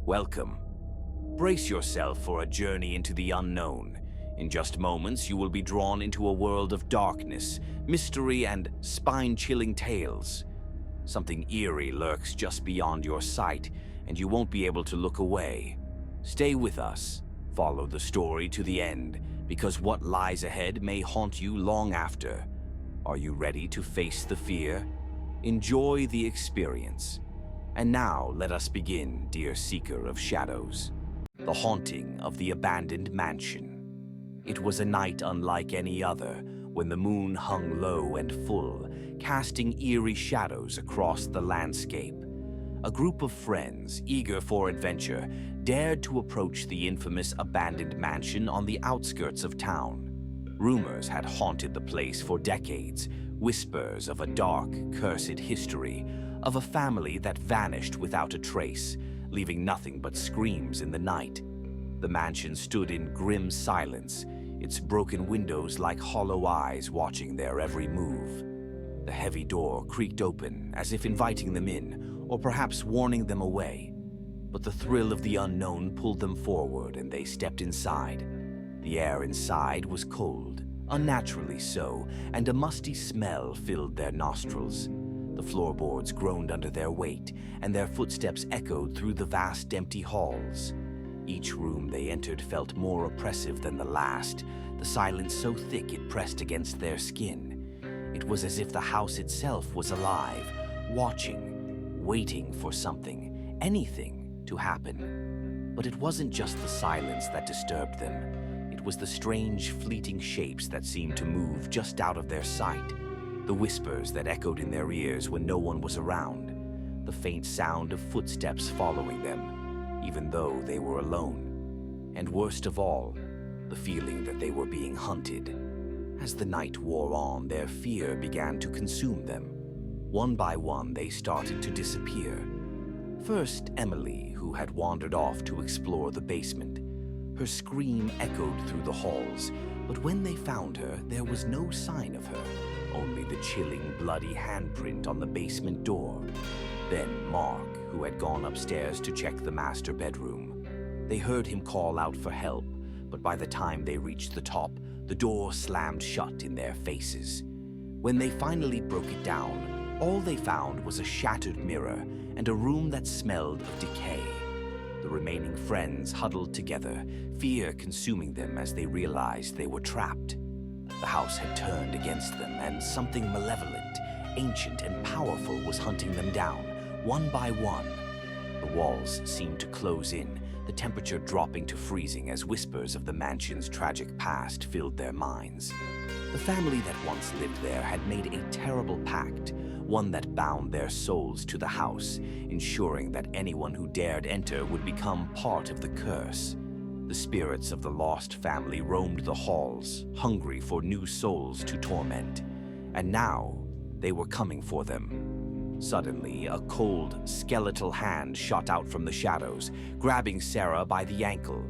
Welcome. Brace yourself for a journey into the unknown. In just moments, you will be drawn into a world of darkness, mystery, and spine-chilling tales. Something eerie lurks just beyond your sight, and you won't be able to look away. Stay with us. Follow the story to the end, because what lies ahead may haunt you long after. Are you ready to face the fear? Enjoy the experience. And now, let us begin, dear seeker of shadows. The haunting of the abandoned mansion. It was a night unlike any other, when the moon hung low and full, casting eerie shadows across the landscape. A group of friends, eager for adventure, dared to approach the infamous abandoned mansion on the outskirts of town. Rumors had haunted the place for decades, whispers of a dark, cursed history, of a family that vanished without a trace, leaving nothing but screams in the night. The mansion stood in grim silence, its broken windows like hollow eyes watching their every move. The heavy door creaked open, as if inviting them in, or perhaps warning them away. But the thrill of the unknown pulled them forward, and they stepped inside. The air inside was cold, unnaturally so, and a musty smell filled their nostrils. The floorboards groaned under their weight, and their footsteps echoed through the vast empty halls. Each room they entered felt more oppressive than the last, the silence so thick it pressed against their skin. It was as if the house itself was alive, watching, waiting for something, anything, to happen. But it wasn't just the silence that disturbed them. It was the strange, fleeting shapes that seemed to move just out of their sight. The whispers that echoed in their ears when no one was around. The faint sound of footsteps following them, even though they were alone. And worst of all, the feeling that they were being hunted. As the night wore on, their fear began to consume them. One by one, they started to disappear. First, Emily, who had wandered off to explore the basement. Her scream echoed through the halls, but when they found her, there was no sign of her. Only the chilling, bloody handprint on the basement door. Then Mark, who had gone upstairs to check the master bedroom. They heard him call out for help, but by the time they reached the top, the door slammed shut in their faces. When they finally broke it down, all they found was a shattered mirror and a room that smelled of decay. The remaining friends huddled together, fear consuming them as they realized they were trapped. The house had turned against them, and something malevolent, ancient and powerful was hunting them down, one by one. The walls seemed to close in, the temperature dropping to freezing as whispers of the mansion's tragic past filled their minds. The family that once lived there had made a terrible pact, one that bound their souls to the house, ensuring that anyone who dared enter would become part of the curse. The spirits of the lost family roamed the halls, hungry for new souls to torment. And now, they were coming for them. Suddenly, a cold, skeletal hand shot out from the shadows, grabbing Sarah by the ankle.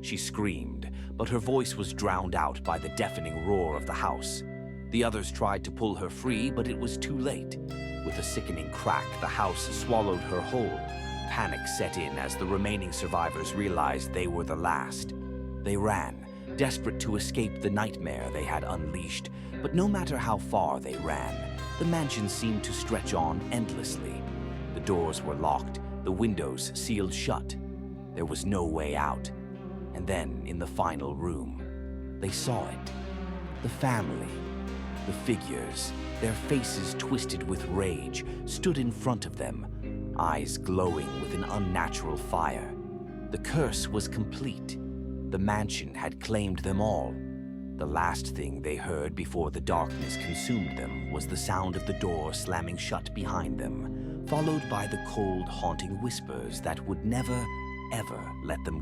She screamed, but her voice was drowned out by the deafening roar of the house. The others tried to pull her free, but it was too late. With a sickening crack, the house swallowed her whole. Panic set in as the remaining survivors realized they were the last. They ran, desperate to escape the nightmare they had unleashed, but no matter how far they ran, the mansion seemed to stretch on endlessly. The doors were locked, the windows sealed shut. There was no way out. And then, in the final room, they saw it. The family, the figures, their faces twisted with rage, stood in front of them, eyes glowing with an unnatural fire. The curse was complete. The mansion had claimed them all. The last thing they heard before the darkness consumed them was the sound of the door slamming shut behind them, followed by the cold, haunting whispers that would never, ever let them